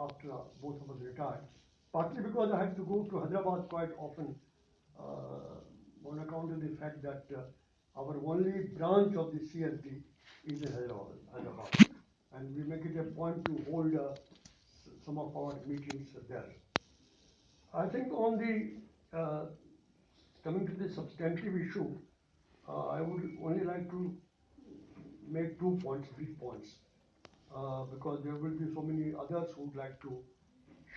after both of us retired. Partly because I had to go to Hyderabad quite often on account of the fact that our only branch of the CSD is in Hyderabad. And we make it a point to hold some of our meetings there. I think on the coming to the substantive issue, I would only like to make 2 points, brief points, because there will be so many others who would like to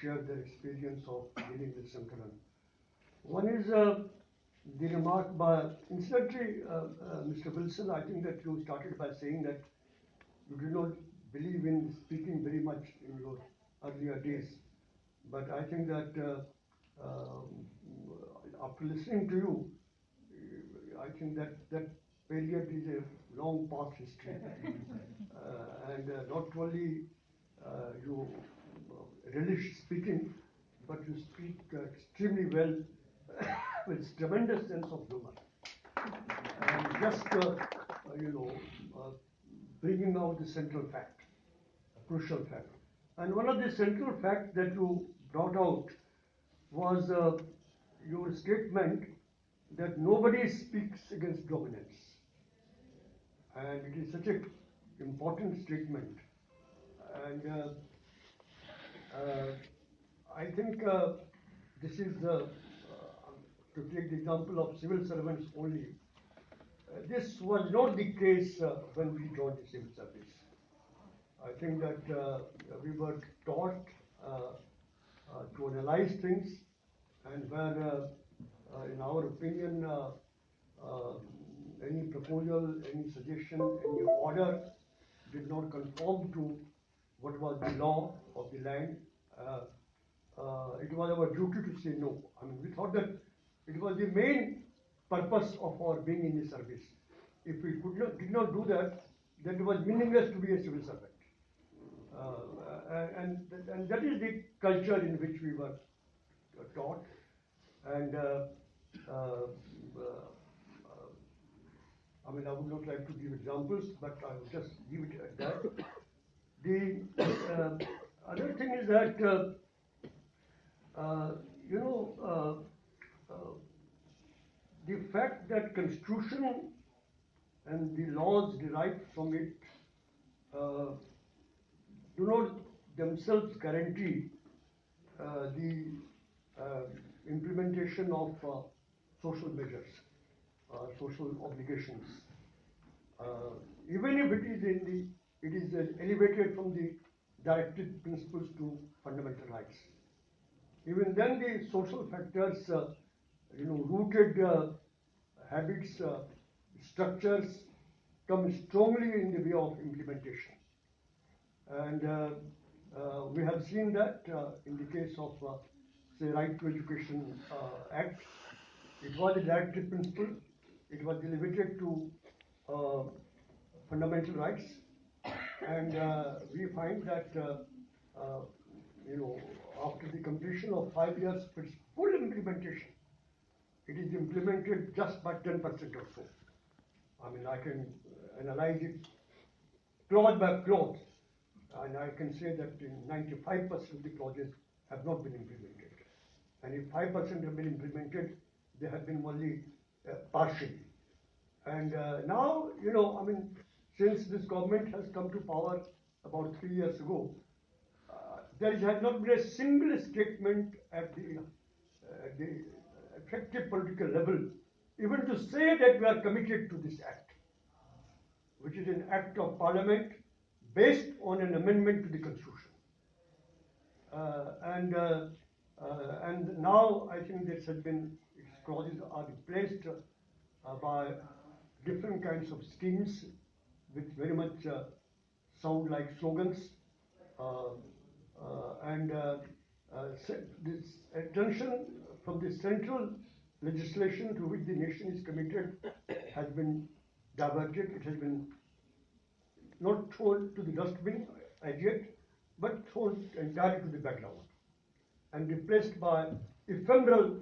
share their experience of dealing with Sankaran. One is the remark by, incidentally, Mr. Wilson, I think that you started by saying that you did not believe in speaking very much in your earlier days. But I think that after listening to you, I think that that period is a long past history. And not only you relish speaking, but you speak extremely well with tremendous sense of humor. And just, bringing out the central fact, a crucial fact. And one of the central facts that you brought out was your statement that nobody speaks against dominance. And it is such an important statement. And I think this is, to take the example of civil servants only, this was not the case when we joined the civil service. I think that we were taught to analyze things, and where, in our opinion, any proposal, any suggestion, any order did not conform to what was the law of the land, it was our duty to say no. I mean, we thought that it was the main purpose of our being in the service. If we did not do that, then it was meaningless to be a civil servant. And that is the culture in which we were taught. And I mean, I would not like to give examples, but I will just leave it at that. The other thing is that, the fact that Constitution and the laws derived from it do not themselves guarantee the implementation of social measures, social obligations. Even if it is elevated from the directive principles to fundamental rights. Even then, the social factors, rooted habits, structures come strongly in the way of implementation. And we have seen that in the case of, say, Right to Education Act. It was a directive principle. It was elevated to fundamental rights. And we find that, after the completion of 5 years of its full implementation, it is implemented just by 10% or so. I mean, I can analyze it clause by clause, and I can say that in 95% of the clauses have not been implemented. And if 5% have been implemented, they have been only partially. And now, I mean, since this government has come to power about 3 years ago, there has not been a single statement at the effective political level, even to say that we are committed to this act, which is an act of parliament based on an amendment to the Constitution. And now I think this has been, its clauses are replaced by different kinds of schemes which very much sound like slogans. This attention from the central legislation to which the nation is committed has been diverted. It has been not thrown to the dustbin as yet, but thrown entirely to the background and replaced by ephemeral,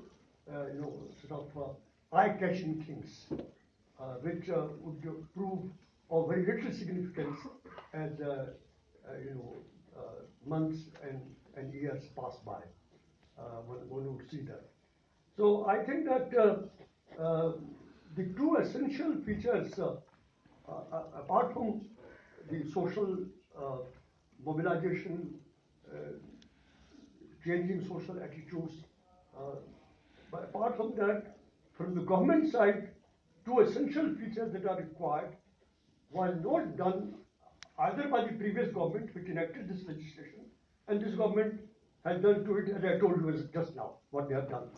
sort of eye-catching things, which would prove of very little significance as months and years pass by. One would see that. So I think that the two essential features, apart from the social mobilization, changing social attitudes, but apart from that, from the government side, two essential features that are required was not done either by the previous government which enacted this legislation, and this government has done to it, as I told you just now, what they have done.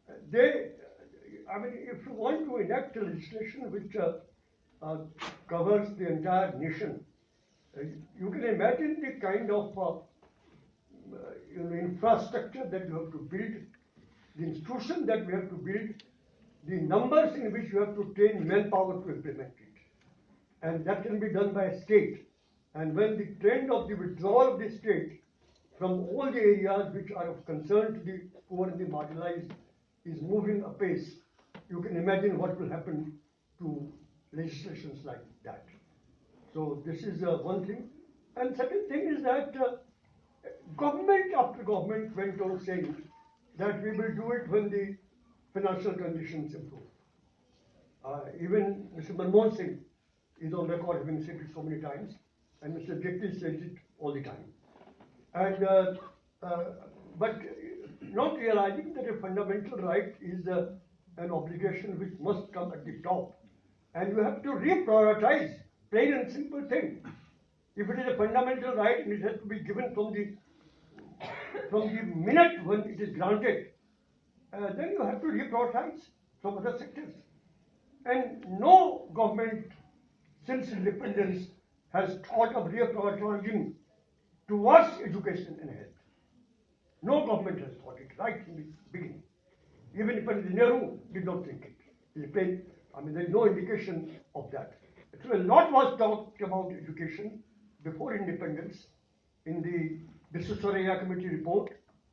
I mean, if you want to enact a legislation which covers the entire nation, you can imagine the kind of infrastructure that you have to build, the institution that we have to build, the numbers in which you have to train manpower to implement it. And that can be done by a state. And when the trend of the withdrawal of the state from all the areas which are of concern to the poor and the marginalized is moving apace, you can imagine what will happen to legislations like that. So this is one thing. And second thing is that government after government went on saying that we will do it when the financial conditions improve. Even Mr. Manmohan Singh is on record having said it so many times, and Mr. Jaitley says it all the time. And but not realizing that a fundamental right is an obligation which must come at the top, and you have to reprioritize. Plain and simple thing. If it is a fundamental right and it has to be given from the minute when it is granted, then you have to reprioritize from other sectors. And no government since independence has thought of reprioritizing towards education and health. No government has thought it right from the beginning. Even Pandit Nehru did not think it. I mean, there is no indication of that. So a lot was talked about education before independence in the Bijwara Committee report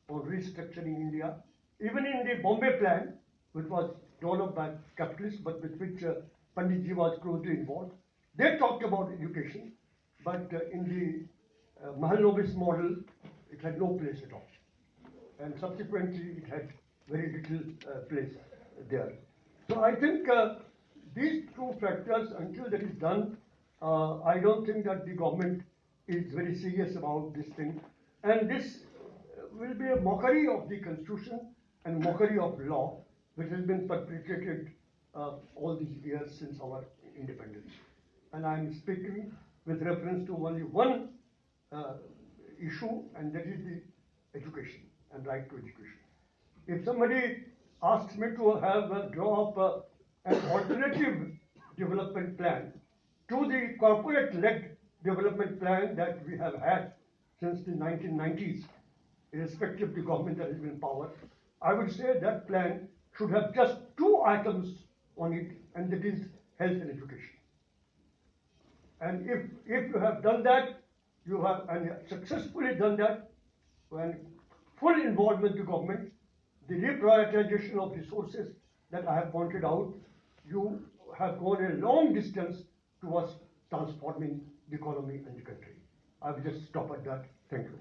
on restructuring India. Even in the Bombay plan, which was drawn up by capitalists but with which Panditji was closely involved, they talked about education, but in the Mahalanobis model, it had no place at all. And subsequently, it had very little place there. So I think these two factors, until that is done, I don't think that the government is very serious about this thing. And this will be a mockery of the constitution and mockery of law, which has been perpetrated all these years since our independence. And I am speaking with reference to only one issue, and that is the education and right to education. If somebody asks me to draw up an alternative development plan to the corporate-led development plan that we have had since the 1990s, irrespective of the government that has been in power, I would say that plan should have just two items on it, and that is health and education. And if you have done that, you have successfully done that, when full involvement of the government, the reprioritization of resources that I have pointed out, you have gone a long distance towards transforming the economy and the country. I will just stop at that. Thank you.